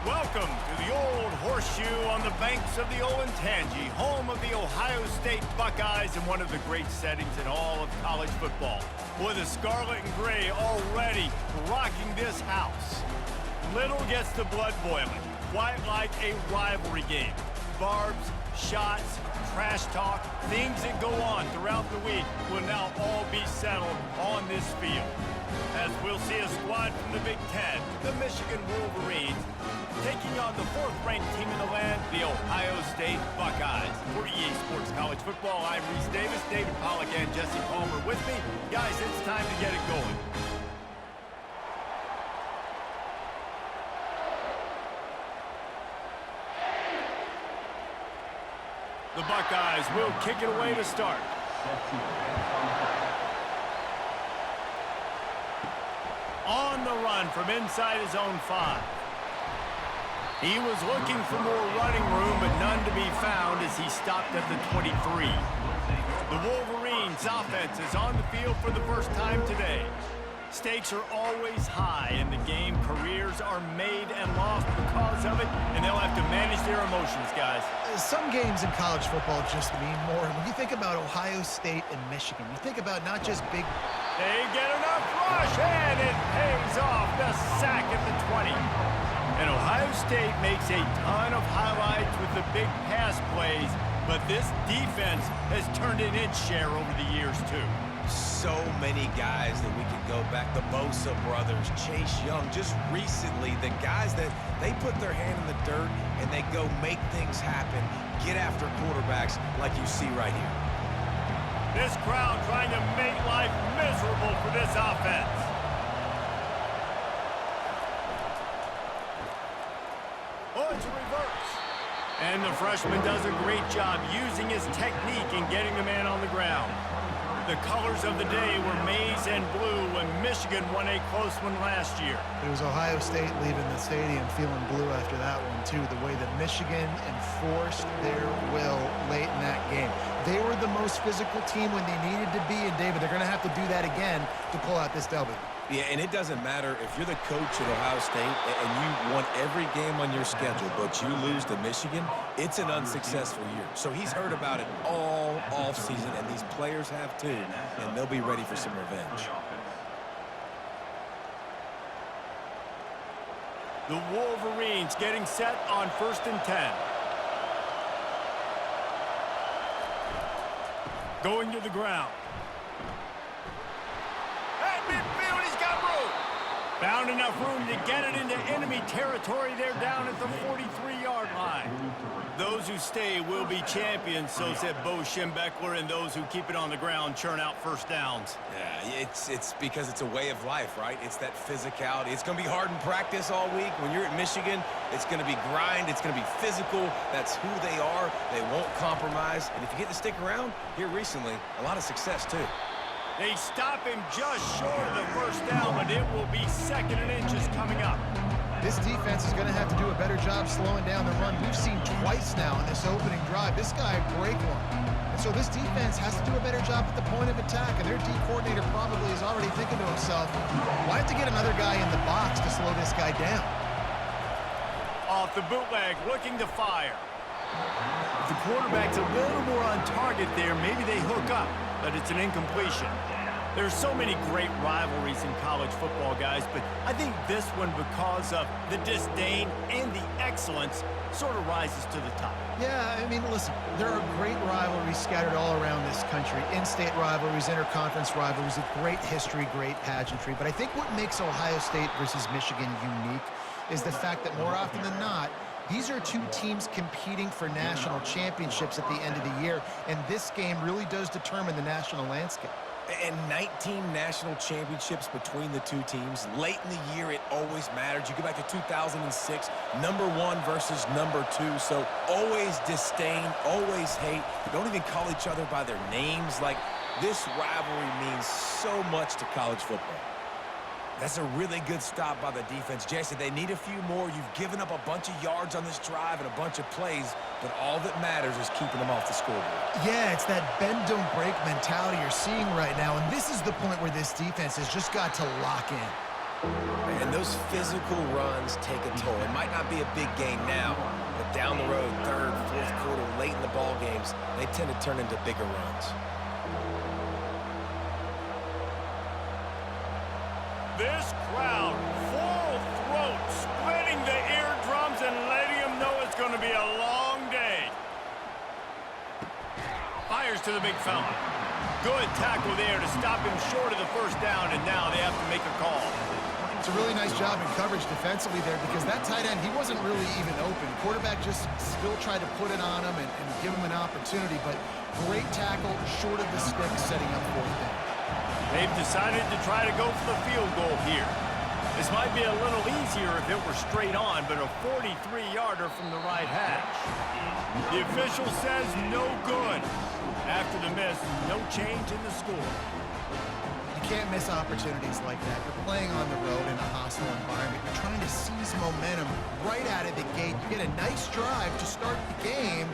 Welcome to the Old Horseshoe on the banks of the Olentangy, home of the Ohio State Buckeyes and one of the great settings in all of college football. Boy, the scarlet and gray already rocking this house. Little gets the blood boiling, quite like a rivalry game. Barbs, shots, trash talk, things that go on throughout the week will now all be settled on this field. As we'll see a squad from the Big Ten, the Michigan Wolverines, taking on the fourth-ranked team in the land, the Ohio State Buckeyes. For EA Sports College Football, I'm Reese Davis, David Pollack, and Jesse Palmer with me. Guys, it's time to get it going. The Buckeyes will kick it away to start. On the run from inside his own 5. He was looking for more running room, but none to be found as he stopped at the 23. The Wolverines' offense is on the field for the first time today. Stakes are always high in the game. Careers are made and lost because of it, and they'll have to manage their emotions, guys. Some games in college football just mean more. When you think about Ohio State and Michigan, you think about not just big... They get enough rush, and it pays off. The sack at the 20. And Ohio State makes a ton of highlights with the big pass plays, but this defense has turned in its share over the years, too. So many guys that we could go back. The Bosa brothers, Chase Young, just recently, the guys that they put their hand in the dirt and they go make things happen, get after quarterbacks like you see right here. This crowd trying to make life miserable for this offense. Oh, it's a reverse. And the freshman does a great job using his technique and getting the man on the ground. The colors of the day were maize and blue when Michigan won a close one last year. It was Ohio State leaving the stadium feeling blue after that one, too. The way that Michigan enforced their will late in that game. They were the most physical team when they needed to be, and David, they're going to have to do that again to pull out this W. Yeah, and it doesn't matter if you're the coach at Ohio State and you won every game on your schedule, but you lose to Michigan, it's an unsuccessful year. So he's heard about it all offseason, and these players have too, and they'll be ready for some revenge. The Wolverines getting set on 1st and 10. Going to the ground. At midfield, he's got room. Found enough room to get it into enemy territory. They're down at the 43-yard line. Those who stay will be champions, so said Bo Schembechler, and those who keep it on the ground churn out first downs. Yeah, it's because it's a way of life, right? It's that physicality. It's going to be hard in practice all week. When you're at Michigan, it's going to be grind. It's going to be physical. That's who they are. They won't compromise. And if you get to stick around, here recently, a lot of success, too. They stop him just short of the first down, but it will be 2nd and inches coming up. This defense is going to have to do a better job slowing down the run. We've seen twice now in this opening drive. This guy break one. And so this defense has to do a better job at the point of attack, and their D coordinator probably is already thinking to himself, why have to get another guy in the box to slow this guy down? Off the bootleg, looking to fire. If the quarterback's a little more on target there, maybe they hook up, but it's an incompletion. There's so many great rivalries in college football, guys, but I think this one, because of the disdain and the excellence, sort of rises to the top. Yeah, I mean, listen, there are great rivalries scattered all around this country. In-state rivalries, interconference rivalries, with great history, great pageantry. But I think what makes Ohio State versus Michigan unique is the fact that more often than not, these are two teams competing for national championships at the end of the year, and this game really does determine the national landscape. And 19 national championships between the two teams. Late in the year, it always mattered. You go back to 2006, number 1 versus number 2. So always disdain, always hate. Don't even call each other by their names. Like, this rivalry means so much to college football. That's a really good stop by the defense. Jesse, they need a few more. You've given up a bunch of yards on this drive and a bunch of plays, but all that matters is keeping them off the scoreboard. Yeah, it's that bend, don't break mentality you're seeing right now, and this is the point where this defense has just got to lock in. And those physical runs take a toll. It might not be a big gain now, but down the road, third, fourth quarter, late in the ball games, they tend to turn into bigger runs. This crowd, full throat, splitting the eardrums and letting them know it's going to be a long day. Fires to the big fella. Good tackle there to stop him short of the first down, and now they have to make a call. It's a really nice job in coverage defensively there because that tight end, he wasn't really even open. Quarterback just still tried to put it on him and give him an opportunity, but great tackle short of the stick setting up fourth down. They've decided to try to go for the field goal here. This might be a little easier if it were straight on, but a 43-yarder from the right hash. The official says no good. After the miss, no change in the score. You can't miss opportunities like that. You're playing on the road in a hostile environment. You're trying to seize momentum right out of the gate. You get a nice drive to start the game,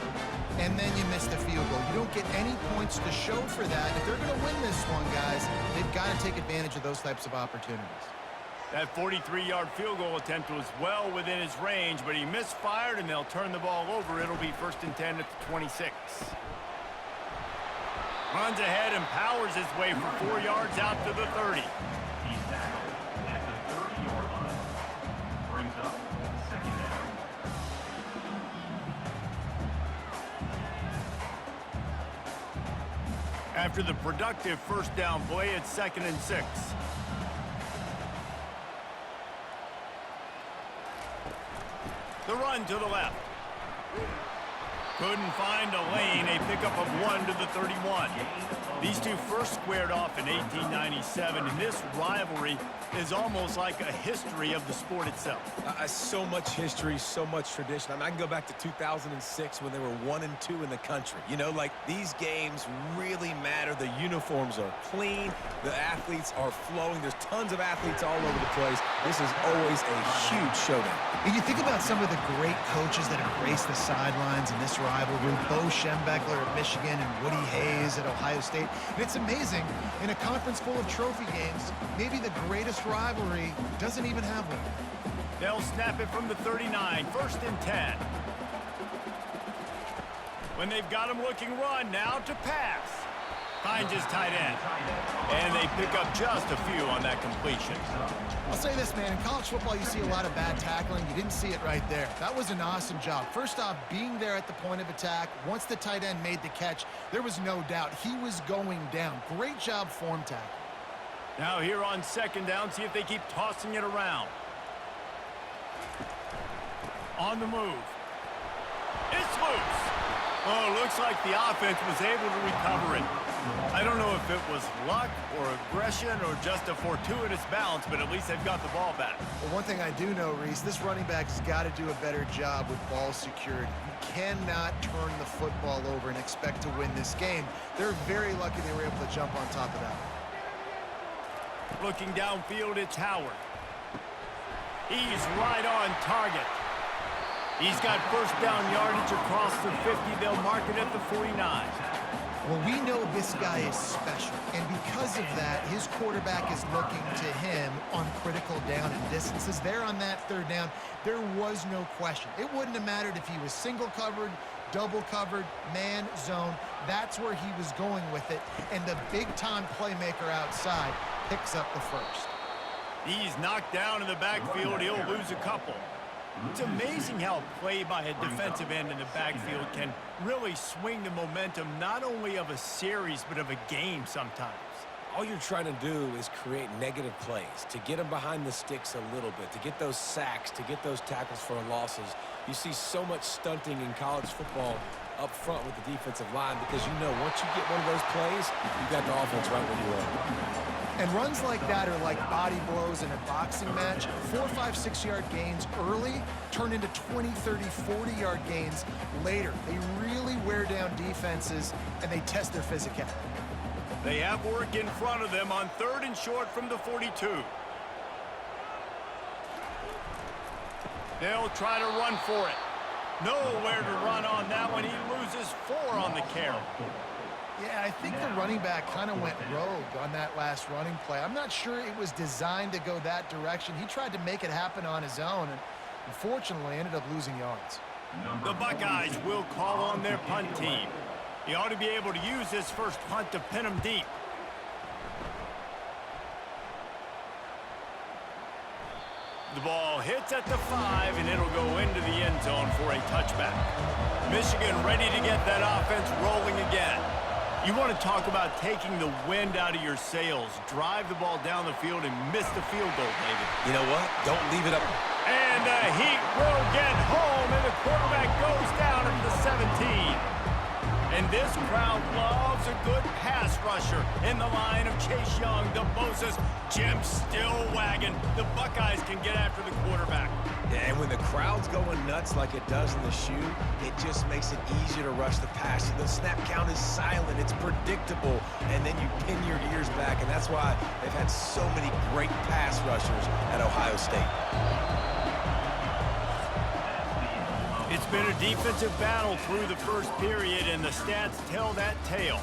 and then you miss the field goal. You don't get any points to show for that. If they're going to win this one, guys, they've got to take advantage of those types of opportunities. That 43-yard field goal attempt was well within his range, but he misfired, and they'll turn the ball over. It'll be 1st and 10 at the 26. Runs ahead and powers his way for 4 yards out to the 30. He's tackled at the 30-yard line. Brings up 2nd down. After the productive first down play, it's 2nd and 6. The run to the left. Couldn't find a lane, a pickup of 1 to the 31. These two first squared off in 1897, and this rivalry is almost like a history of the sport itself. So much history, so much tradition. I mean, I can go back to 2006 when they were 1 and 2 in the country. You know, like, these games really matter. The uniforms are clean. The athletes are flowing. There's tons of athletes all over the place. This is always a huge showdown. And you think about some of the great coaches that have graced the sidelines in this rivalry. Bo Schembechler at Michigan and Woody Hayes at Ohio State. And it's amazing, in a conference full of trophy games, maybe the greatest rivalry doesn't even have one. They'll snap it from the 39, 1st and 10. When they've got him looking run, now to pass. Finds his tight end. And they pick up just a few on that completion. I'll say this, man. In college football, you see a lot of bad tackling. You didn't see it right there. That was an awesome job. First off, being there at the point of attack. Once the tight end made the catch, there was no doubt he was going down. Great job form tackle. Now here on 2nd down, see if they keep tossing it around. On the move. It's loose. Oh, looks like the offense was able to recover it. I don't know if it was luck or aggression or just a fortuitous bounce, but at least they've got the ball back. Well, one thing I do know, Reese, this running back's got to do a better job with ball security. You cannot turn the football over and expect to win this game. They're very lucky they were able to jump on top of that. Looking downfield, it's Howard. He's right on target. He's got first down yardage across the 50. They'll mark it at the 49. Well, we know this guy is special, and because of that, his quarterback is looking to him on critical down and distances. There on that 3rd down, there was no question. It wouldn't have mattered if he was single covered, double covered, man, zone. That's where he was going with it, and the big-time playmaker outside picks up the first. He's knocked down in the backfield. He'll lose a couple. It's amazing how a play by a defensive end in the backfield can really swing the momentum not only of a series but of a game sometimes. All you're trying to do is create negative plays, to get them behind the sticks a little bit, to get those sacks, to get those tackles for losses. You see so much stunting in college football up front with the defensive line because you know once you get one of those plays, you've got the offense right where you are. And runs like that are like body blows in a boxing match. 4, 5, 6-yard gains early turn into 20, 30, 40-yard gains later. They really wear down defenses, and they test their physicality. They have work in front of them on 3rd and short from the 42. They'll try to run for it. Nowhere to run on that one. He loses 4 on the carry. Yeah, I think the running back kind of went rogue on that last running play. I'm not sure it was designed to go that direction. He tried to make it happen on his own, and unfortunately ended up losing yards. The Buckeyes will call on their punt team. He ought to be able to use this first punt to pin him deep. The ball hits at the 5, and it'll go into the end zone for a touchback. Michigan ready to get that offense rolling again. You want to talk about taking the wind out of your sails. Drive the ball down the field and miss the field goal, David. You know what? Don't leave it up. And the heat will get home, and the quarterback goes down at the 17. And this crowd loves a good pass rusher in the line of Chase Young, the Moses, Jim still wagging. The Buckeyes can get after the quarterback. Yeah, and when the crowd's going nuts like it does in the shoe, it just makes it easier to rush the pass. The snap count is silent. It's predictable. And then you pin your ears back, and that's why they've had so many great pass rushers at Ohio State. It's been a defensive battle through the first period, and the stats tell that tale.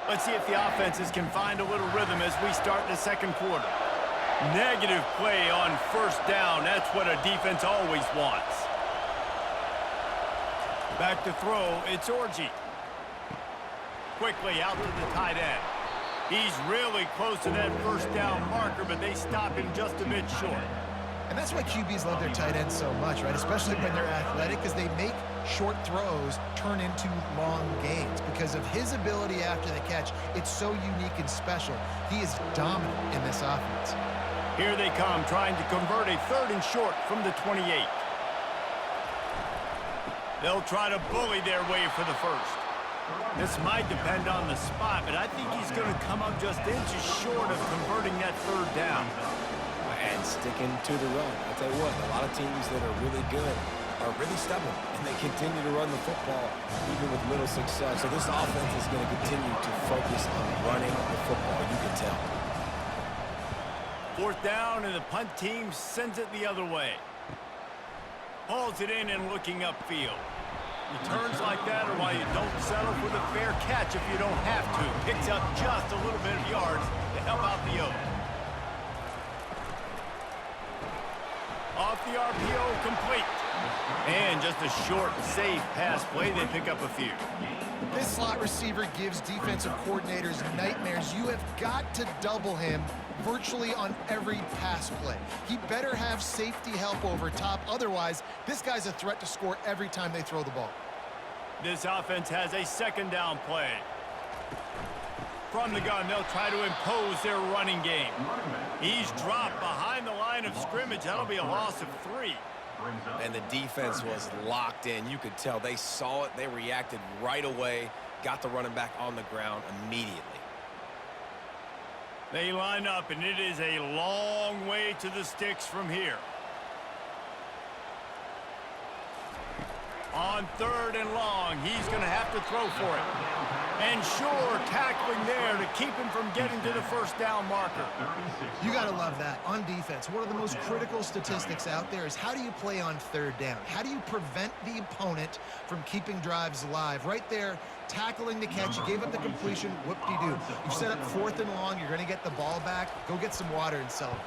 Let's see if the offenses can find a little rhythm as we start the second quarter. Negative play on first down. That's what a defense always wants. Back to throw. It's Orji. Quickly out to the tight end. He's really close to that first down marker, but they stop him just a bit short. And that's why QBs love their tight ends so much, right? Especially when they're athletic, because they make short throws turn into long gains. Because of his ability after the catch, it's so unique and special. He is dominant in this offense. Here they come, trying to convert a 3rd and short from the 28. They'll try to bully their way for the first. This might depend on the spot, but I think he's going to come up just inches short of converting that 3rd down. And sticking to the run. I'll tell you what, a lot of teams that are really good are really stubborn, and they continue to run the football even with little success. So this offense is going to continue to focus on running the football, you can tell. 4th down, and the punt team sends it the other way. Hauls it in and looking upfield. Returns like that are why you don't settle for the fair catch if you don't have to. Picks up just a little bit of yards to help out the Oak. Off the RPO, complete. And just a short, safe pass play. They pick up a few. This slot receiver gives defensive coordinators nightmares. You have got to double him virtually on every pass play. He better have safety help over top. Otherwise, this guy's a threat to score every time they throw the ball. This offense has a 2nd down play. From the gun, they'll try to impose their running game. He's dropped behind the line of scrimmage. That'll be a loss of 3. And the defense was locked in. You could tell they saw it. They reacted right away. Got the running back on the ground immediately. They line up, and it is a long way to the sticks from here. On 3rd and long, he's going to have to throw for it. And sure, tackling there to keep him from getting to the first down marker. You got to love that. On defense, one of the most critical statistics out there is how do you play on 3rd down? How do you prevent the opponent from keeping drives alive? Right there, tackling the catch. You gave up the completion. Whoop-de-doo. You set up 4th and long. You're going to get the ball back. Go get some water and celebrate.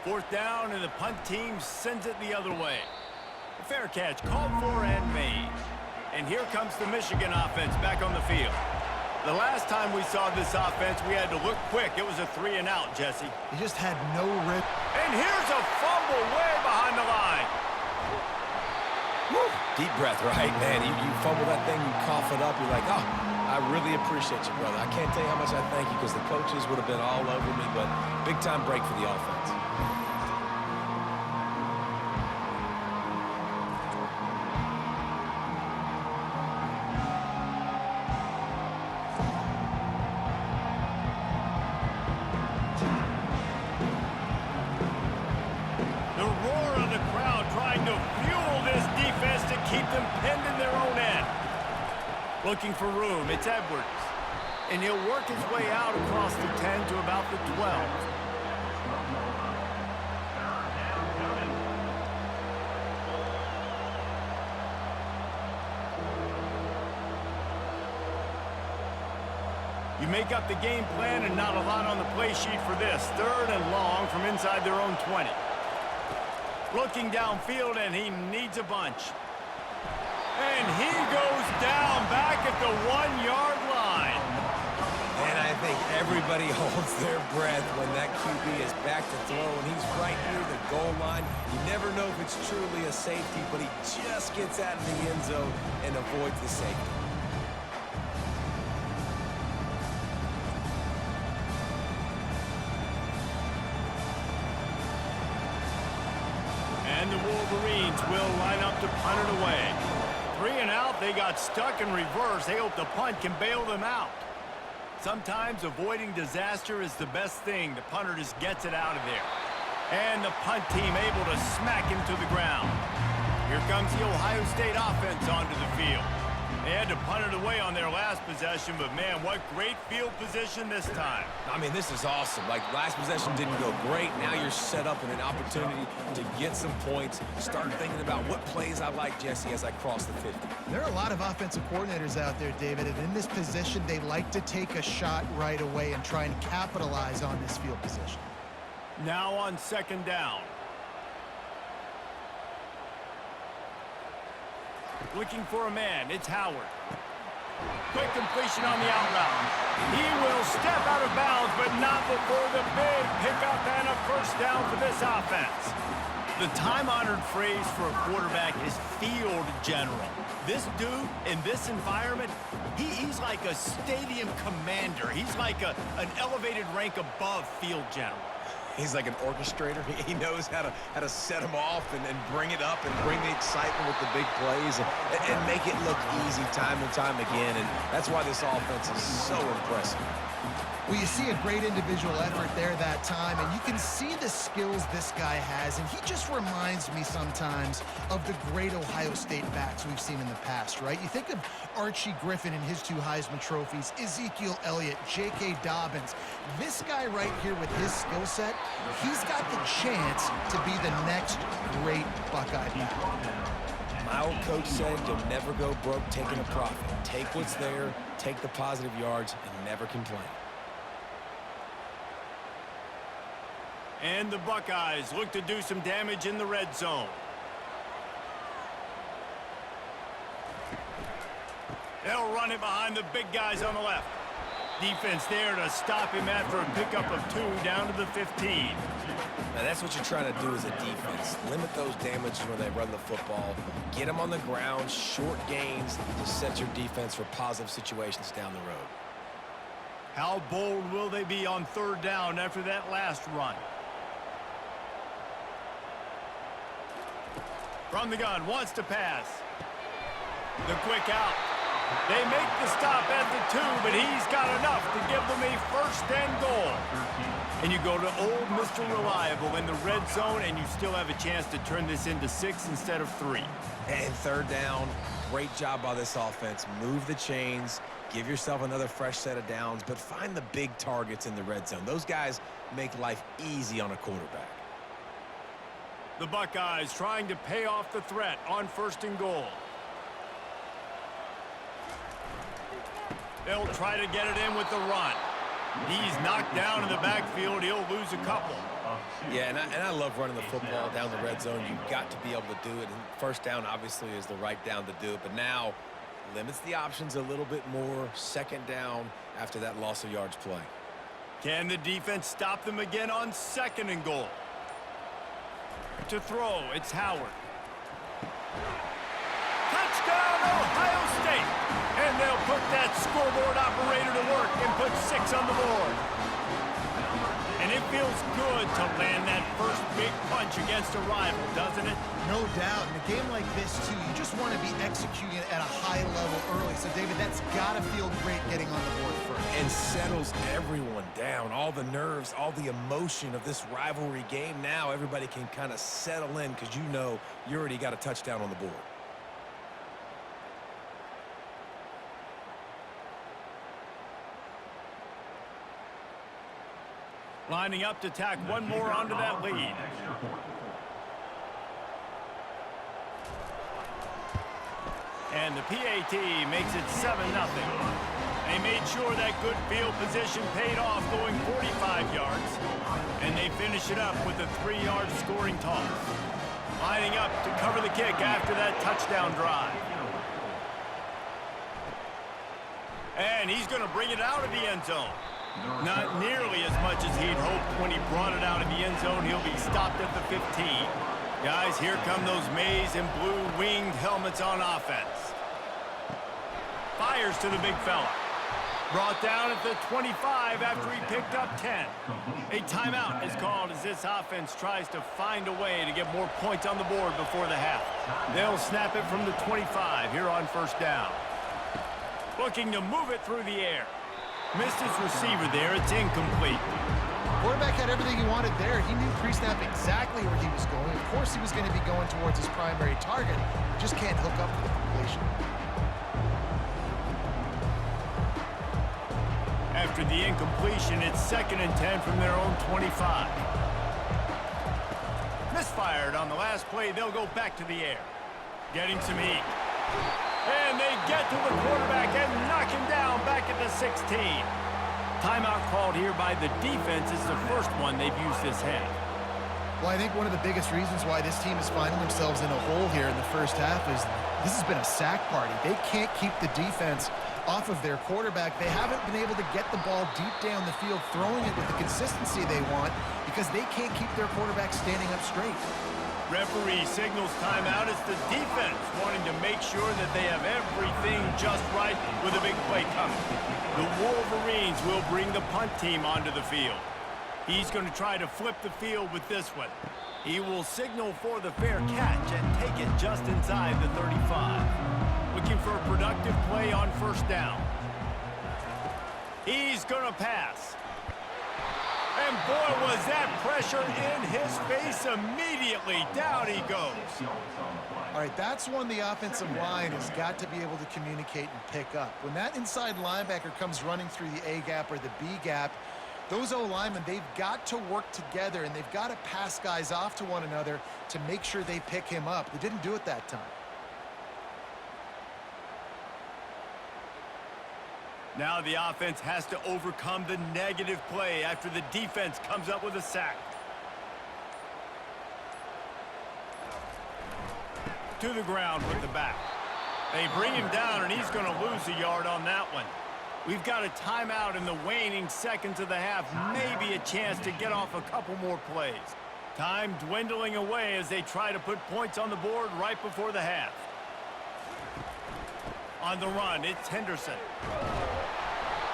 4th down, and the punt team sends it the other way. A fair catch called for and made. And here comes the Michigan offense back on the field. The last time we saw this offense, we had to look quick. It was a 3-and-out, Jesse. He just had no rip. And here's a fumble way behind the line. Woo. Deep breath, right, man? You fumble that thing, you cough it up, you're like, oh, I really appreciate you, brother. I can't tell you how much I thank you because the coaches would have been all over me, but big-time break for the offense. Looking for room, it's Edwards. And he'll work his way out across the 10 to about the 12. You make up the game plan and not a lot on the play sheet for this. 3rd and long from inside their own 20. Looking downfield, and he needs a bunch. And he goes down back at the 1-yard line. And I think everybody holds their breath when that QB is back to throw, and he's right near the goal line. You never know if it's truly a safety, but he just gets out of the end zone and avoids the safety. And the Wolverines will line up to punt it away. 3 and out, they got stuck in reverse. They hope the punt can bail them out. Sometimes avoiding disaster is the best thing. The punter just gets it out of there. And the punt team able to smack him to the ground. Here comes the Ohio State offense onto the field. They had to punt it away on their last possession, but man, what great field position this time. I mean, this is awesome. Like, last possession didn't go great. Now you're set up in an opportunity to get some points. Start thinking about what plays I like, Jesse, as I cross the 50. There are a lot of offensive coordinators out there, David, and in this position, they like to take a shot right away and try and capitalize on this field position. Now on 2nd down. Looking for a man, it's Howard. Quick completion on the out route. He will step out of bounds, but not before the big pickup and a 1st down for this offense. The time-honored phrase for a quarterback is field general. This dude, in this environment, he's like a stadium commander. He's like an elevated rank above field general. He's like an orchestrator. He knows how to set them off and bring it up and bring the excitement with the big plays and make it look easy time and time again. And that's why this offense is so impressive. Well, you see a great individual effort there that time, and you can see the skills this guy has, and he just reminds me sometimes of the great Ohio State backs we've seen in the past, right? You think of Archie Griffin and his 2 Heisman trophies, Ezekiel Elliott, J.K. Dobbins. This guy right here with his skill set, he's got the chance to be the next great Buckeye back. My old coach said you'll never go broke taking a profit. Take what's there, take the positive yards, and never complain. And the Buckeyes look to do some damage in the red zone. They'll run it behind the big guys on the left. Defense there to stop him after a pickup of 2 down to the 15. Now that's what you're trying to do as a defense. Limit those damages when they run the football. Get them on the ground, short gains to set your defense for positive situations down the road. How bold will they be on 3rd down after that last run? From the gun, wants to pass. The quick out. They make the stop at the 2, but he's got enough to give them a 1st and goal. And you go to old Mr. Reliable in the red zone, and you still have a chance to turn this into 6 instead of 3. And 3rd down, great job by this offense. Move the chains, give yourself another fresh set of downs, but find the big targets in the red zone. Those guys make life easy on a quarterback. The Buckeyes trying to pay off the threat on 1st and goal. They'll try to get it in with the run. He's knocked down in the backfield. He'll lose a couple. Yeah, and I love running the football down the red zone. You've got to be able to do it. And 1st down, obviously, is the right down to do it. But now, limits the options a little bit more. 2nd down after that loss of yards play. Can the defense stop them again on 2nd and goal? To throw, it's Howard. Touchdown, Ohio State! And they'll put that scoreboard operator to work and put 6 on the board. And it feels good to land that first big punch against a rival, doesn't it? No doubt. In a game like this, too, you just want to be executing at a high level early. So, David, that's got to feel great getting on the board first. And settles everyone down. All the nerves, all the emotion of this rivalry game. Now everybody can kind of settle in because you know you already got a touchdown on the board. Lining up to tack one more onto that lead. And the PAT makes it 7-0. They made sure that good field position paid off, going 45 yards. And they finish it up with a 3-yard scoring toss. Lining up to cover the kick after that touchdown drive. And he's going to bring it out of the end zone. Not nearly as much as he'd hoped when he brought it out of the end zone. He'll be stopped at the 15. Guys, here come those maize and blue winged helmets on offense. Fires to the big fella. Brought down at the 25 after he picked up 10. A timeout is called as this offense tries to find a way to get more points on the board before the half. They'll snap it from the 25 here on first down. Looking to move it through the air. Missed his receiver there. It's incomplete. Quarterback had everything he wanted there. He knew pre-snap exactly where he was going. Of course he was going to be going towards his primary target. Just can't hook up for the completion. After the incompletion, it's 2nd and 10 from their own 25. Misfired on the last play. They'll go back to the air. Getting some heat. And they get to the quarterback and knock him down back at the 16. Timeout called here by the defense is the first one they've used this half. Well, I think one of the biggest reasons why this team is finding themselves in a hole here in the first half is this has been a sack party. They can't keep the defense off of their quarterback. They haven't been able to get the ball deep down the field, throwing it with the consistency they want because they can't keep their quarterback standing up straight. Referee signals timeout. It's the defense wanting to make sure that they have everything just right with a big play coming. The Wolverines will bring the punt team onto the field. He's going to try to flip the field with this one. He will signal for the fair catch and take it just inside the 35. Looking for a productive play on first down. He's going to pass. And boy, was that pressure in his face immediately. Down he goes. All right, that's one the offensive line has got to be able to communicate and pick up. When that inside linebacker comes running through the A gap or the B gap, those O-linemen, they've got to work together, and they've got to pass guys off to one another to make sure they pick him up. They didn't do it that time. Now the offense has to overcome the negative play after the defense comes up with a sack. To the ground with the back. They bring him down, and he's going to lose a yard on that one. We've got a timeout in the waning seconds of the half. Maybe a chance to get off a couple more plays. Time dwindling away as they try to put points on the board right before the half. On the run, it's Henderson.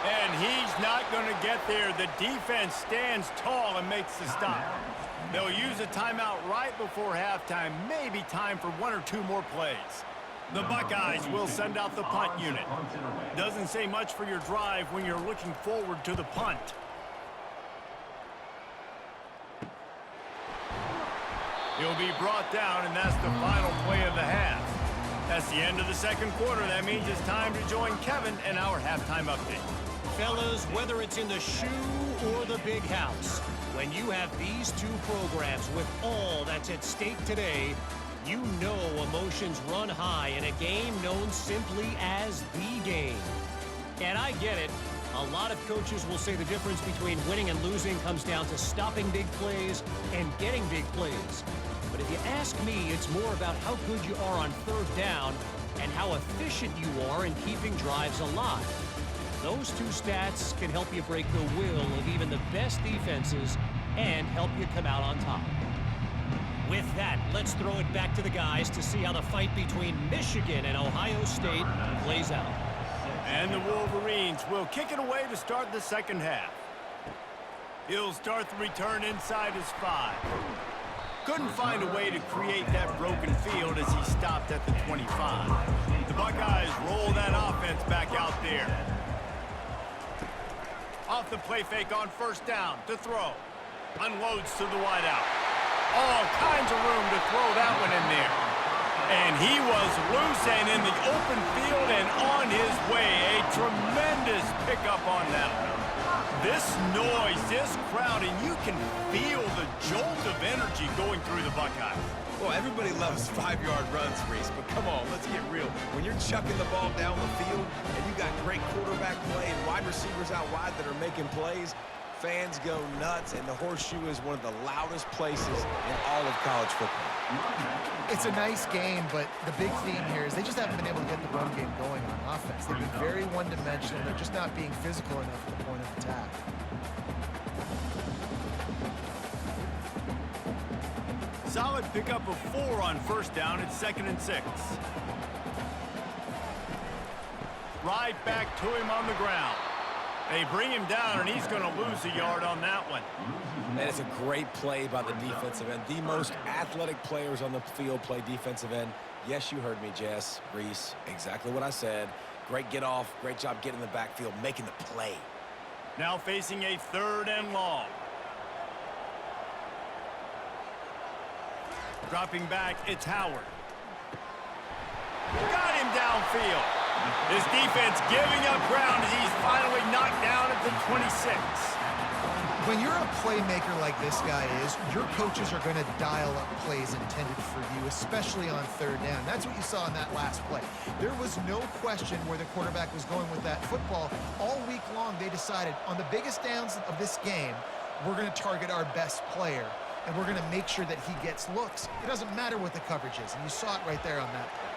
And he's not going to get there. The defense stands tall and makes the stop. They'll use a timeout right before halftime. Maybe time for 1 or 2 more plays. The Buckeyes will send out the punt unit. Doesn't say much for your drive when you're looking forward to the punt. He'll be brought down, and that's the final play of the half. That's the end of the second quarter. That means it's time to join Kevin in our halftime update. Fellas, whether it's in the shoe or the big house, when you have these two programs with all that's at stake today, you know emotions run high in a game known simply as the game. And I get it. A lot of coaches will say the difference between winning and losing comes down to stopping big plays and getting big plays. But if you ask me, it's more about how good you are on third down and how efficient you are in keeping drives alive. Those two stats can help you break the will of even the best defenses and help you come out on top. With that, let's throw it back to the guys to see how the fight between Michigan and Ohio State plays out. And the Wolverines will kick it away to start the second half. He'll start the return inside his 5. Couldn't find a way to create that broken field as he stopped at the 25. The Buckeyes roll that offense back out there. Off the play fake on first down to throw. Unloads to the wideout. All kinds of room to throw that one in there. And he was loose and in the open field and on his way. A tremendous pickup on that one. This noise, this crowd, and you can feel the jolt of energy going through the Buckeyes. Well, everybody loves 5-yard runs, Reese, but come on, let's get real. When you're chucking the ball down the field and you got great quarterback play and wide receivers out wide that are making plays, fans go nuts, and the Horseshoe is one of the loudest places in all of college football. It's a nice game, but the big theme here is they just haven't been able to get the run game going on offense. They've been very one-dimensional. They're just not being physical enough at the point of attack. Solid pickup of 4 on first down. It's 2nd and 6. Right back to him on the ground. They bring him down, and he's going to lose a yard on that one. And it's a great play by the defensive end. The most athletic players on the field play defensive end. Yes, you heard me, Jess, Reese, exactly what I said. Great get off, great job getting in the backfield, making the play. Now facing a 3rd and long. Dropping back, it's Howard. Got him downfield. His defense giving up ground as he's finally knocked down at the 26. When you're a playmaker like this guy is, your coaches are going to dial up plays intended for you, especially on 3rd down. That's what you saw in that last play. There was no question where the quarterback was going with that football. All week long, they decided on the biggest downs of this game, we're going to target our best player, and we're going to make sure that he gets looks. It doesn't matter what the coverage is, and you saw it right there on that play.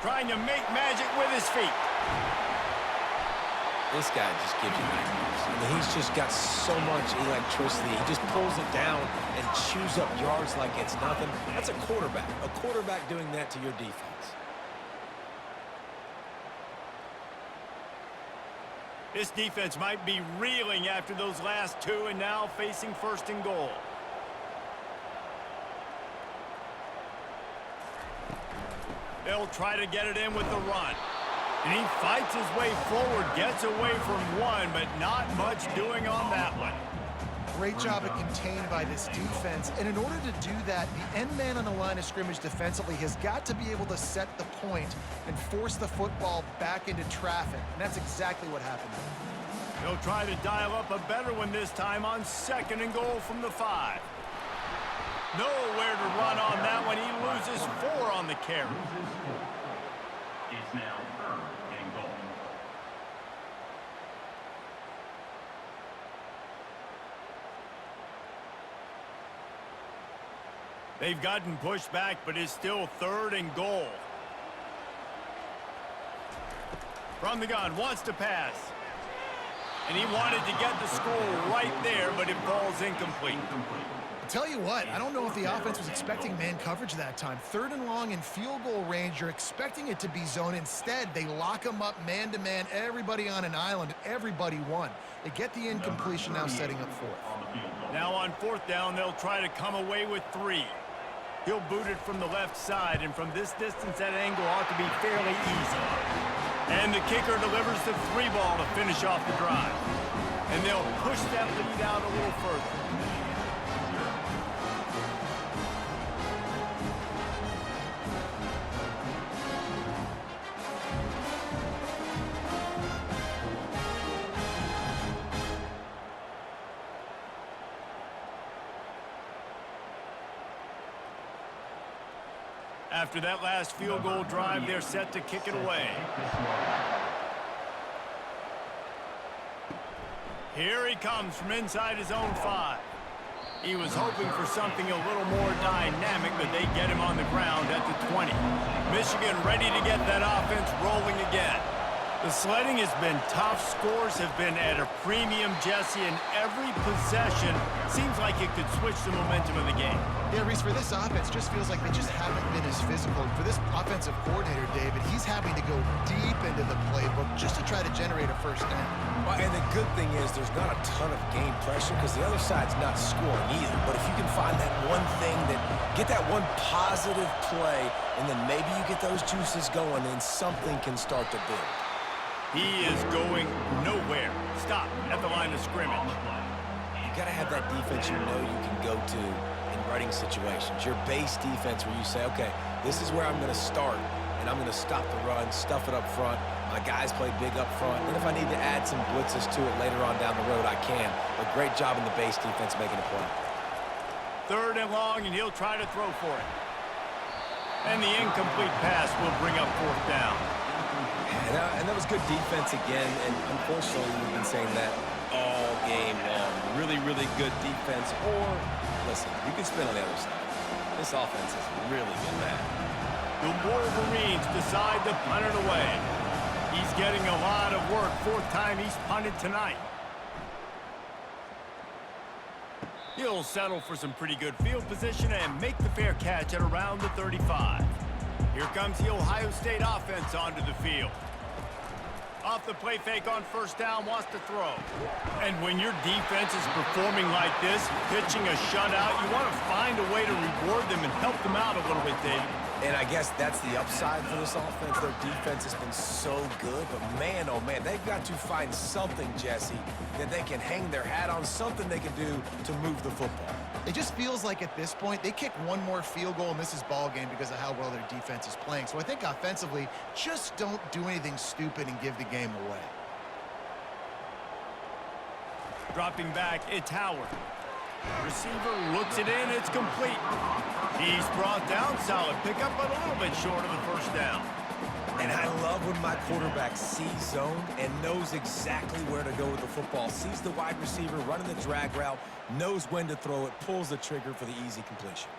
Trying to make magic with his feet. This guy just gives you nightmares. I mean, he's just got so much electricity. He just pulls it down and chews up yards like it's nothing. That's a quarterback. A quarterback doing that to your defense. This defense might be reeling after those last 2 and now facing 1st and goal. They'll try to get it in with the run. And he fights his way forward, gets away from one, but not much doing on that one. Great job of contained by this defense. And in order to do that, the end man on the line of scrimmage defensively has got to be able to set the point and force the football back into traffic. And that's exactly what happened. They'll try to dial up a better one this time on 2nd and goal from the 5. Nowhere to run on that one. He loses 4 on the carry. It's now 3rd and goal. They've gotten pushed back, but it's still 3rd and goal. From the gun, wants to pass. And he wanted to get the score right there, but it falls incomplete. Tell you what, I don't know if the offense was expecting man coverage that time. 3rd and long in field goal range, you're expecting it to be zone. Instead, they lock them up man-to-man, everybody on an island, everybody won. They get the incompletion, now setting up 4th. Now on 4th down, they'll try to come away with 3. He'll boot it from the left side, and from this distance, that angle ought to be fairly easy. And the kicker delivers the 3 ball to finish off the drive. And they'll push that lead out a little further. After that last field goal drive, they're set to kick it away. Here he comes from inside his own 5. He was hoping for something a little more dynamic, but they get him on the ground at the 20. Michigan ready to get that offense rolling again. The sledding has been tough. Scores have been at a premium, Jesse, and every possession seems like it could switch the momentum of the game. Yeah, Reese, for this offense, just feels like they just haven't been as physical. For this offensive coordinator, David, he's having to go deep into the playbook just to try to generate a 1st down. Well, and the good thing is there's not a ton of game pressure because the other side's not scoring either. But if you can find that one thing, get that one positive play, and then maybe you get those juices going, then something can start to build. He is going nowhere. Stop at the line of scrimmage. You got to have that defense you know you can go to in running situations. Your base defense where you say, okay, this is where I'm going to start, and I'm going to stop the run, stuff it up front. My guys play big up front, and if I need to add some blitzes to it later on down the road, I can. But great job in the base defense making a play. 3rd and long, and he'll try to throw for it. And the incomplete pass will bring up 4th down. And that was good defense again, and unfortunately, we've been saying that all game long. Really, really good defense, or, listen, you can spin on the other side. This offense has really been bad. The Wolverines decide to punt it away. He's getting a lot of work. 4th time he's punted tonight. He'll settle for some pretty good field position and make the fair catch at around the 35. Here comes the Ohio State offense onto the field. Off the play fake on 1st down, wants to throw. And when your defense is performing like this, pitching a shutout, you want to find a way to reward them and help them out a little bit, Dave. And I guess that's the upside for this offense. Their defense has been so good, but man, oh man, they've got to find something, Jesse, that they can hang their hat on, something they can do to move the football. It just feels like at this point, they kick one more field goal and this is ball game because of how well their defense is playing. So I think offensively, just don't do anything stupid and give the game away. Dropping back, it's Howard. Receiver looks it in, it's complete. He's brought down, solid pickup, but a little bit short of the 1st down. And I love when my quarterback sees zone and knows exactly where to go with the football. Sees the wide receiver running the drag route, knows when to throw it, pulls the trigger for the easy completion.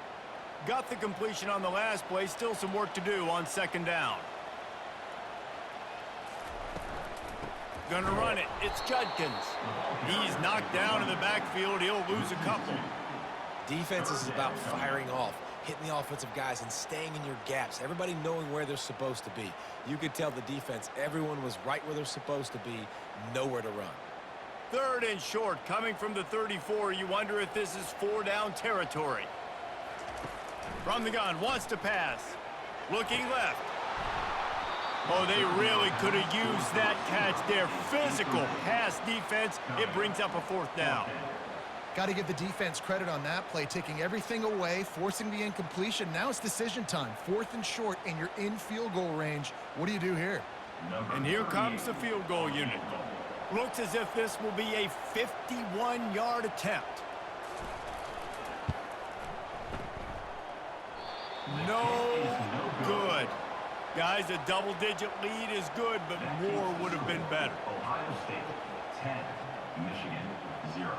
Got the completion on the last play, still some work to do on 2nd down. Gonna run it, it's Judkins. He's knocked down in the backfield, he'll lose a couple. Defense is about firing off, hitting the offensive guys and staying in your gaps. Everybody knowing where they're supposed to be. You could tell the defense, everyone was right where they're supposed to be, nowhere to run. 3rd and short, coming from the 34. You wonder if this is 4-down territory. From the gun, wants to pass. Looking left. Oh, they really could have used that catch there. Physical pass defense. It brings up a 4th down. Got to give the defense credit on that play, taking everything away, forcing the incompletion. Now it's decision time. 4th and short, and you're in field goal range. What do you do here? And here comes the field goal unit. Looks as if this will be a 51-yard attempt. No good. Guys, a double-digit lead is good, but more would have been better. Ohio State 10, Michigan 0.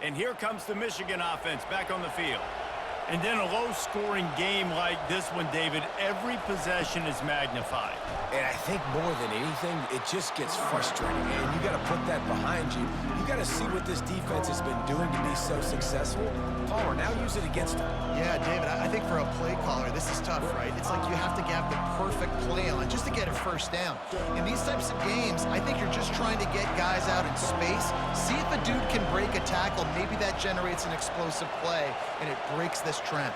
And here comes the Michigan offense back on the field. And then a low-scoring game like this one, David, every possession is magnified. And I think more than anything, it just gets frustrating, and you got to put that behind you. You got to see what this defense has been doing to be so successful. Palmer, now use it against them. Yeah, David, I think for a play caller, this is tough, right? It's like you have to have the perfect play on just to get a 1st down. In these types of games, I think you're just trying to get guys out in space, see if a dude can break a tackle. Maybe that generates an explosive play, and it breaks this trend.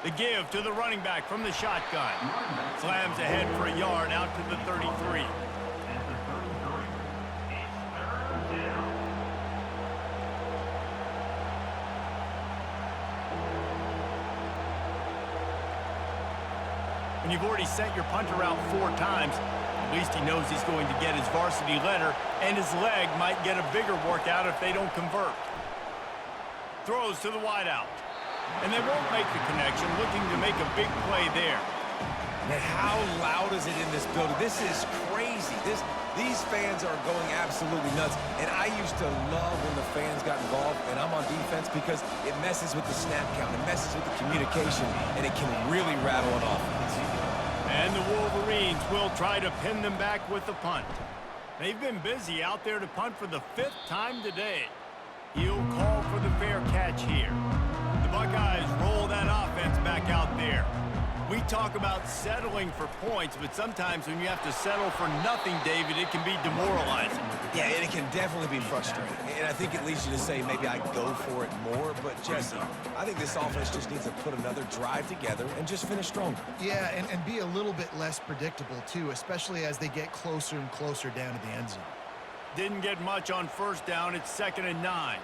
The give to the running back from the shotgun. Slams ahead for a yard out to the 33. At the 33, it's 3rd down. When you've already sent your punter out 4 times, at least he knows he's going to get his varsity letter, and his leg might get a bigger workout if they don't convert. Throws to the wideout. And they won't make the connection, looking to make a big play there. Man, how loud is it in this building? This is crazy. These fans are going absolutely nuts. And I used to love when the fans got involved, and I'm on defense because it messes with the snap count, it messes with the communication, and it can really rattle an offense. And the Wolverines will try to pin them back with the punt. They've been busy out there to punt for the 5th time today. He'll call for the fair catch here. The Buckeyes roll that offense back out there. We talk about settling for points, but sometimes when you have to settle for nothing, David, it can be demoralizing. Yeah, and it can definitely be frustrating. And I think it leads you to say maybe I go for it more. But, Jesse, I think this offense just needs to put another drive together and just finish stronger. Yeah, and be a little bit less predictable, too, especially as they get closer and closer down to the end zone. Didn't get much on first down. It's 2nd and 9.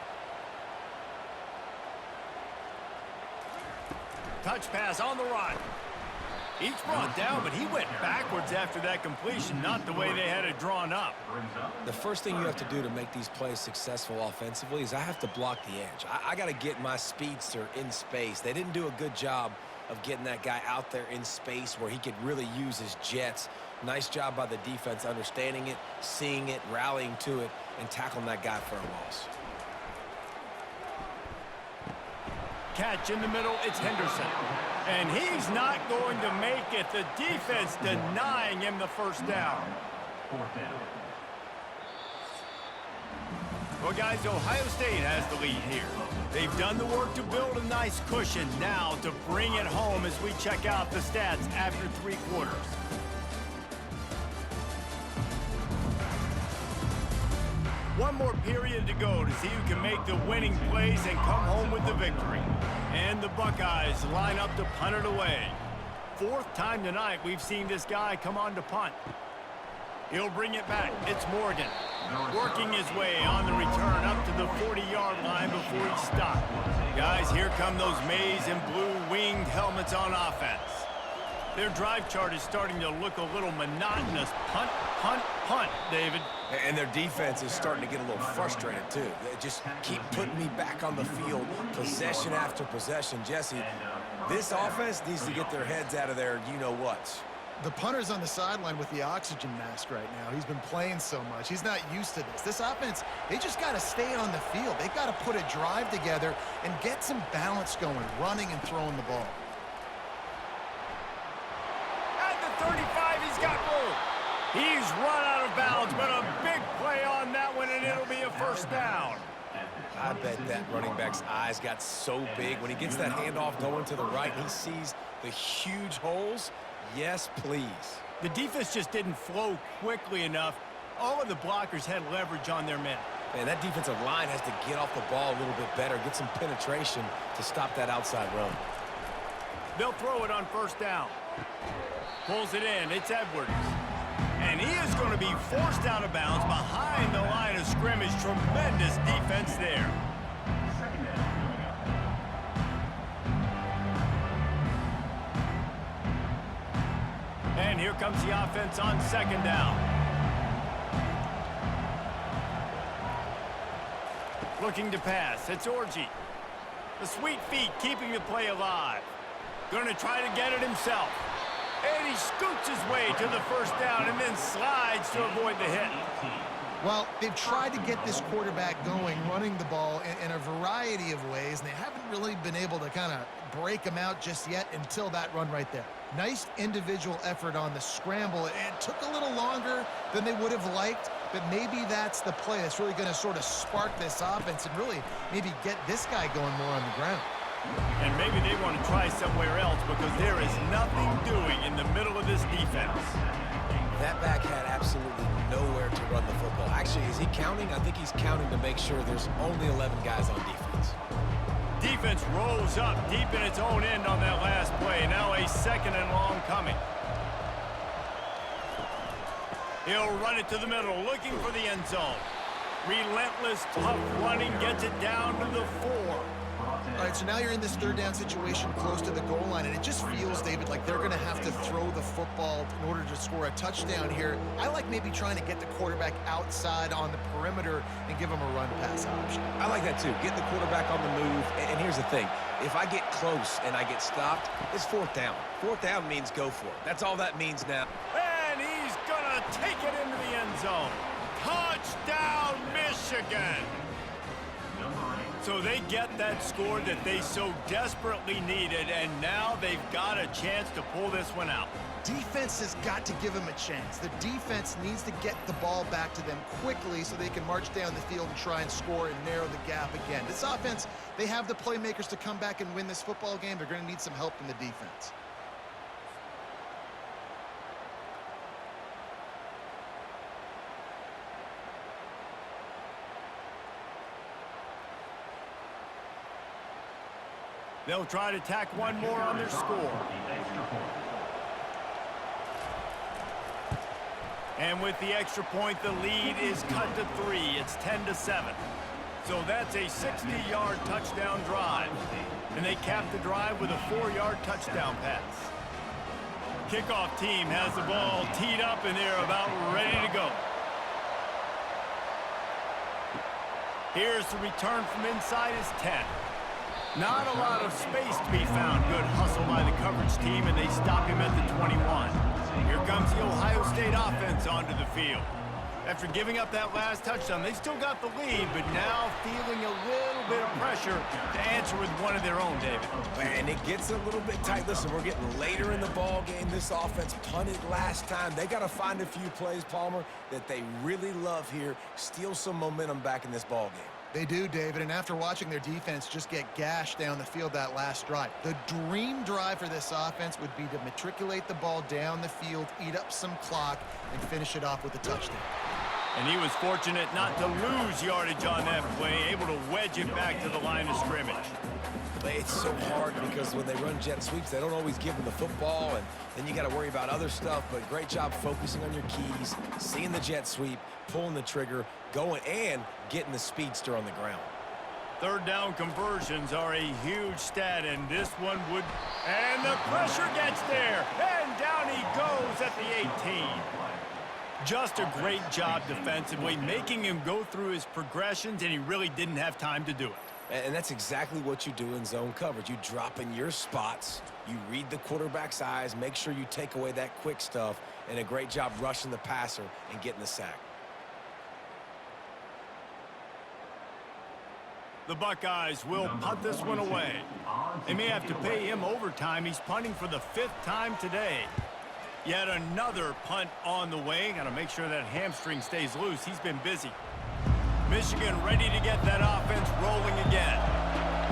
Touch pass on the run. Each brought down, but he went backwards after that completion, not the way they had it drawn up. The first thing you have to do to make these plays successful offensively is I have to block the edge. I got to get my speedster in space. They didn't do a good job of getting that guy out there in space where he could really use his jets. Nice job by the defense understanding it, seeing it, rallying to it, and tackling that guy for a loss. Catch in the middle, it's Henderson. And he's not going to make it. The defense denying him the first down. Well, guys, Ohio State has the lead here. They've done the work to build a nice cushion. Now to bring it home as we check out the stats after 3 quarters. One more period to go to see who can make the winning plays and come home with the victory. And the Buckeyes line up to punt it away. 4th time tonight we've seen this guy come on to punt. He'll bring it back. It's Morgan. Working his way on the return up to the 40-yard line before he stopped. Guys, here come those maize and blue winged helmets on offense. Their drive chart is starting to look a little monotonous. Punt, punt, punt, David. And their defense is starting to get a little frustrated, too. They just keep putting me back on the field, possession after possession. Jesse, this offense needs to get their heads out of their you-know-whats. The punter's on the sideline with the oxygen mask right now. He's been playing so much. He's not used to this. This offense, they just got to stay on the field. They've got to put a drive together and get some balance going, running and throwing the ball. At the 35, he's got room. He's run out of bounds, but a big play on that one, and it'll be a first down. I bet that running back's eyes got so big. When he gets that handoff going to the right, he sees the huge holes. Yes, please. The defense just didn't flow quickly enough. All of the blockers had leverage on their men. Man, that defensive line has to get off the ball a little bit better, get some penetration to stop that outside run. They'll throw it on first down. Pulls it in. It's Edwards. And he is going to be forced out of bounds behind the line of scrimmage. Tremendous defense there. And here comes the offense on 2nd down. Looking to pass. It's Orji. The sweet feet keeping the play alive. Going to try to get it himself. And he scoots his way to the first down and then slides to avoid the hit. Well, they've tried to get this quarterback going, running the ball in a variety of ways, and they haven't really been able to kind of break him out just yet until that run right there. Nice individual effort on the scramble. It took a little longer than they would have liked, but maybe that's the play that's really going to sort of spark this offense and really maybe get this guy going more on the ground. And maybe they want to try somewhere else because there is nothing doing in the middle of this defense. That back had absolutely nowhere to run the football. Actually, is he counting? I think he's counting to make sure there's only 11 guys on defense. Defense rolls up deep in its own end on that last play. Now a 2nd and long coming. He'll run it to the middle, looking for the end zone. Relentless, tough running gets it down to the 4. All right, so now you're in this 3rd down situation close to the goal line, and it just feels, David, like they're going to have to throw the football in order to score a touchdown here. I like maybe trying to get the quarterback outside on the perimeter and give him a run-pass option. I like that, too. Get the quarterback on the move. And here's the thing. If I get close and I get stopped, it's 4th down. 4th down means go for it. That's all that means now. And he's going to take it into the end zone. Touchdown, Michigan! So they get that score that they so desperately needed, and now they've got a chance to pull this one out. Defense has got to give them a chance. The defense needs to get the ball back to them quickly so they can march down the field and try and score and narrow the gap again. This offense, they have the playmakers to come back and win this football game. They're going to need some help from the defense. They'll try to tack one more on their score. And with the extra point, the lead is cut to 3. It's 10-7. So that's a 60-yard touchdown drive. And they cap the drive with a 4-yard touchdown pass. Kickoff team has the ball teed up, and they're about ready to go. Here's the return from inside his 10. Not a lot of space to be found. Good hustle by the coverage team, and they stop him at the 21. Here comes the Ohio State offense onto the field. After giving up that last touchdown, they still got the lead, but now feeling a little bit of pressure to answer with one of their own, David. Man, it gets a little bit tight. Listen, we're getting later in the ball game. This offense punted last time. They got to find a few plays, Palmer, that they really love here. Steal some momentum back in this ball game. They do, David, and after watching their defense just get gashed down the field that last drive, the dream drive for this offense would be to matriculate the ball down the field, eat up some clock, and finish it off with a touchdown. And he was fortunate not to lose yardage on that play, able to wedge it back to the line of scrimmage. It's so hard because when they run jet sweeps, they don't always give them the football, and then you got to worry about other stuff, but great job focusing on your keys, seeing the jet sweep, pulling the trigger, going, and getting the speedster on the ground. Third down conversions are a huge stat, and this one would... And the pressure gets there, and down he goes at the 18. Just a great job defensively, making him go through his progressions, and he really didn't have time to do it. And that's exactly what you do in zone coverage. You drop in your spots, you read the quarterback's eyes, make sure you take away that quick stuff, and a great job rushing the passer and getting the sack. The Buckeyes will punt this one away. They may have to pay him overtime. He's punting for the 5th time today. Yet another punt on the way. Got to make sure that hamstring stays loose. He's been busy. Michigan ready to get that offense rolling again.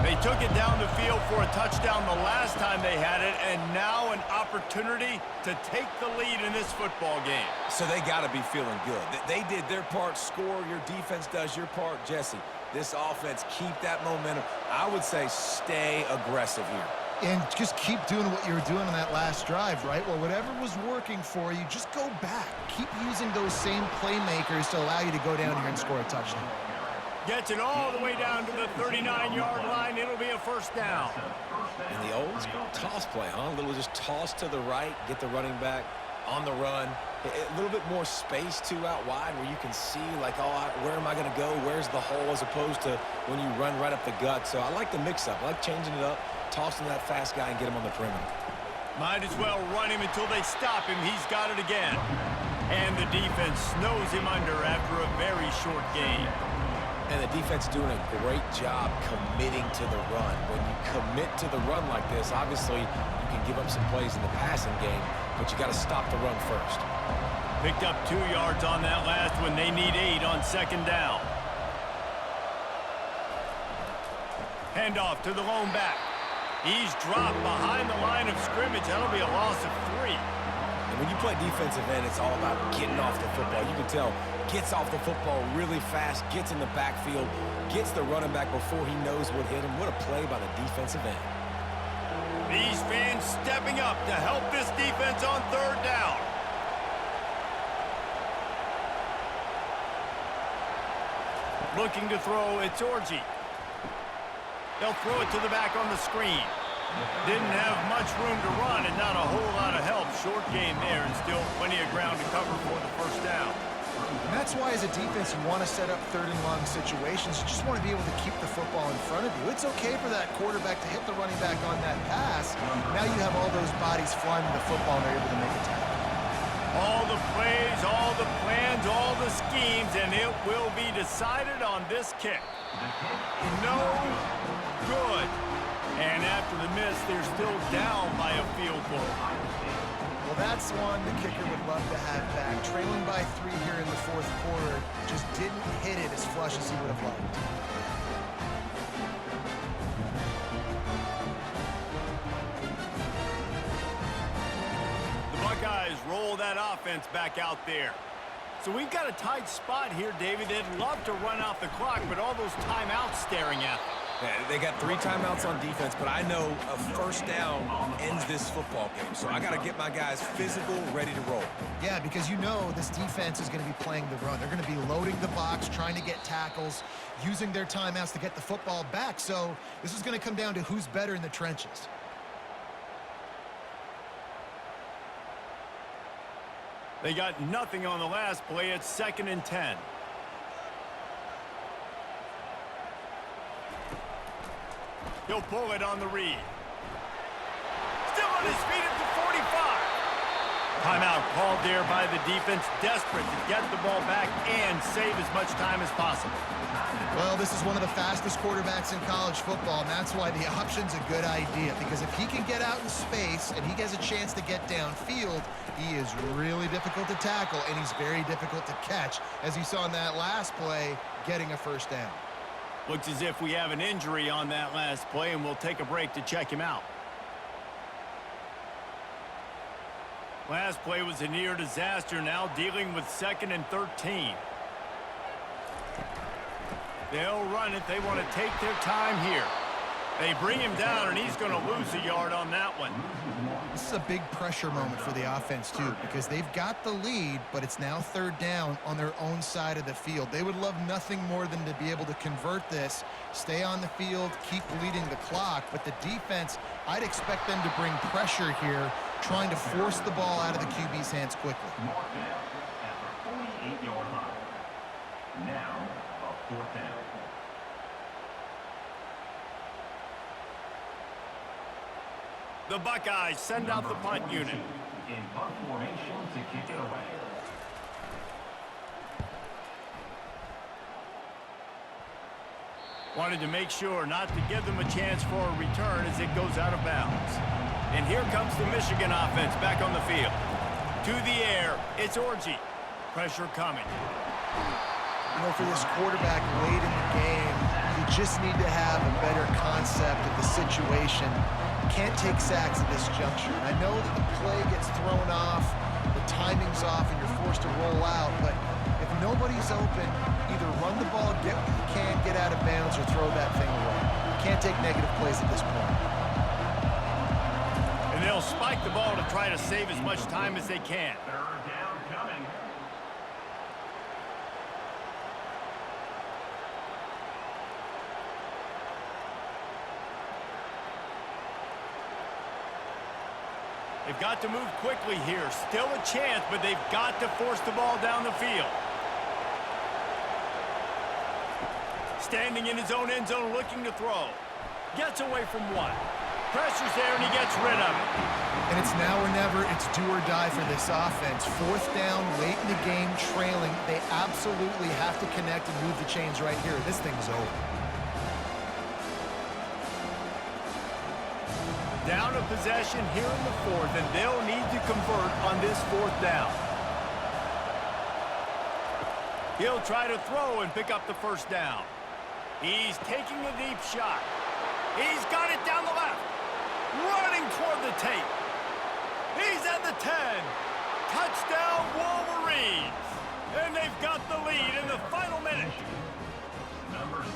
They took it down the field for a touchdown the last time they had it, and now an opportunity to take the lead in this football game. So they got to be feeling good. They did their part, score. Your defense does your part, Jesse. This offense, keep that momentum. I would say stay aggressive here. And just keep doing what you were doing on that last drive, right? Well, whatever was working for you, just go back. Keep using those same playmakers to allow you to go down here and score a touchdown. Gets it all the way down to the 39-yard line. It'll be a first down. And the old school toss play, huh? A little just toss to the right, get the running back on the run. A little bit more space, too, out wide where you can see, like, oh, where am I going to go? Where's the hole, as opposed to when you run right up the gut. So I like the mix-up. I like changing it up, tossing that fast guy and get him on the perimeter. Might as well run him until they stop him. He's got it again. And the defense snows him under after a very short game. And the defense doing a great job committing to the run. When you commit to the run like this, obviously you can give up some plays in the passing game, but you got to stop the run first. Picked up 2 yards on that last one. They need 8 on second down. Handoff to the lone back. He's dropped behind the line of scrimmage. That'll be a loss of 3. And when you play defensive end, it's all about getting off the football. You can tell, gets off the football really fast, gets in the backfield, gets the running back before he knows what hit him. What a play by the defensive end. These fans stepping up to help this defense on third down. Looking to throw, it's Orji. They'll throw it to the back on the screen. Didn't have much room to run and not a whole lot of help. Short game there and still plenty of ground to cover for the first down. And that's why, as a defense, you want to set up third and long situations. You just want to be able to keep the football in front of you. It's okay for that quarterback to hit the running back on that pass. Now you have all those bodies flying to the football and they're able to make a tackle. All the plays, all the plans, all the schemes, and it will be decided on this kick. No good. And after the miss, they're still down by a field goal. Well, that's one the kicker would love to have back. Trailing by 3 here in the fourth quarter, just didn't hit it as flush as he would have liked. The Buckeyes roll that offense back out there. So we've got a tight spot here, David. They'd love to run out the clock, but all those timeouts staring at them. Yeah, they got 3 timeouts on defense, but I know a first down ends this football game. So I got to get my guys physical, ready to roll. Yeah, because you know this defense is going to be playing the run. They're going to be loading the box, trying to get tackles, using their timeouts to get the football back. So this is going to come down to who's better in the trenches. They got nothing on the last play. It's 2nd and 10. He'll pull it on the read. Still on his feet at the 45. Timeout called there by the defense, desperate to get the ball back and save as much time as possible. Well, this is one of the fastest quarterbacks in college football, and that's why the option's a good idea, because if he can get out in space and he has a chance to get downfield, he is really difficult to tackle, and he's very difficult to catch, as you saw in that last play, getting a first down. Looks as if we have an injury on that last play, and we'll take a break to check him out. Last play was a near disaster, now dealing with 2nd and 13. They'll run it. They want to take their time here. They bring him down, and he's going to lose a yard on that one. This is a big pressure moment for the offense, too, because they've got the lead, but it's now 3rd down on their own side of the field. They would love nothing more than to be able to convert this, stay on the field, keep bleeding the clock. But the defense, I'd expect them to bring pressure here, trying to force the ball out of the QB's hands quickly. Mark down at the 48-yard line. Now, a 4th down. The Buckeyes send out the punt unit. In punt formation to kick it away. Wanted to make sure not to give them a chance for a return as it goes out of bounds. And here comes the Michigan offense back on the field. To the air, it's Orji. Pressure coming. You know, for this quarterback late in the game, you just need to have a better concept of the situation. Can't take sacks at this juncture. And I know that the play gets thrown off, the timing's off, and you're forced to roll out, but if nobody's open, either run the ball, get what you can, get out of bounds, or throw that thing away. You can't take negative plays at this point. And they'll spike the ball to try to save as much time as they can. 3rd down coming. They've got to move quickly here. Still a chance, but they've got to force the ball down the field. Standing in his own end zone looking to throw. Gets away from one. Pressure's there, and he gets rid of it. And it's now or never. It's do or die for this offense. 4th down, late in the game, trailing. They absolutely have to connect and move the chains right here. This thing's over. Down a possession here in the 4th, and they'll need to convert on this 4th down. He'll try to throw and pick up the first down. He's taking a deep shot. He's got it down the left. Running toward the tape. He's at the 10. Touchdown, Wolverines. And they've got the lead in the final minute.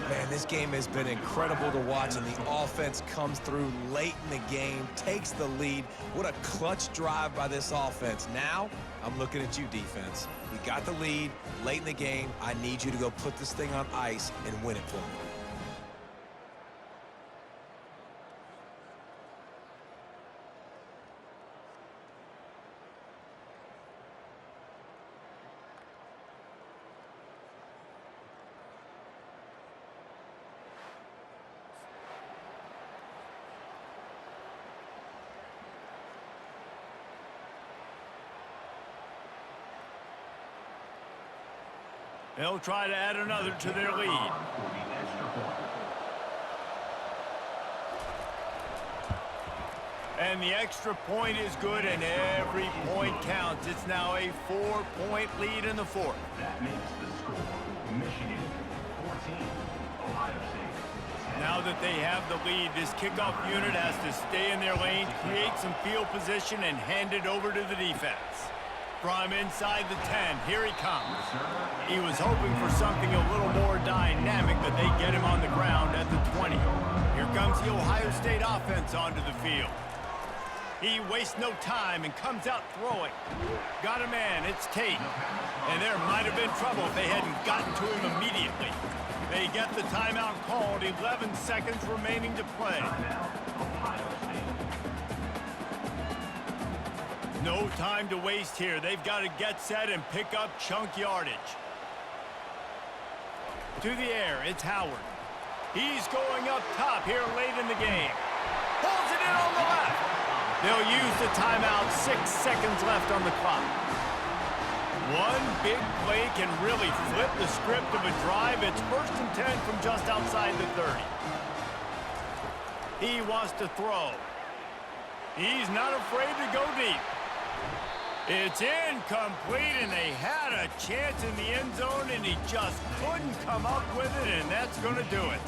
Man, this game has been incredible to watch, and the offense comes through late in the game, takes the lead. What a clutch drive by this offense. Now, I'm looking at you, defense. We got the lead late in the game. I need you to go put this thing on ice and win it for me. They'll try to add another to their lead. And the extra point is good, and every point counts. It's now a 4-point lead in the 4th. That makes the score Michigan 14, Ohio State. Now that they have the lead, this kickoff unit has to stay in their lane, create some field position, and hand it over to the defense. From inside the 10, here he comes. He was hoping for something a little more dynamic, but they get him on the ground at the 20. Here comes the Ohio State offense onto the field. He wastes no time and comes out throwing. Got a man, it's Tate. And there might have been trouble if they hadn't gotten to him immediately. They get the timeout called, 11 seconds remaining to play. No time to waste here. They've got to get set and pick up chunk yardage. To the air, it's Howard. He's going up top here late in the game. Pulls it in on the left. They'll use the timeout, 6 seconds left on the clock. One big play can really flip the script of a drive. It's 1st and 10 from just outside the 30. He wants to throw. He's not afraid to go deep. It's incomplete, and they had a chance in the end zone, and he just couldn't come up with it, and that's going to do it.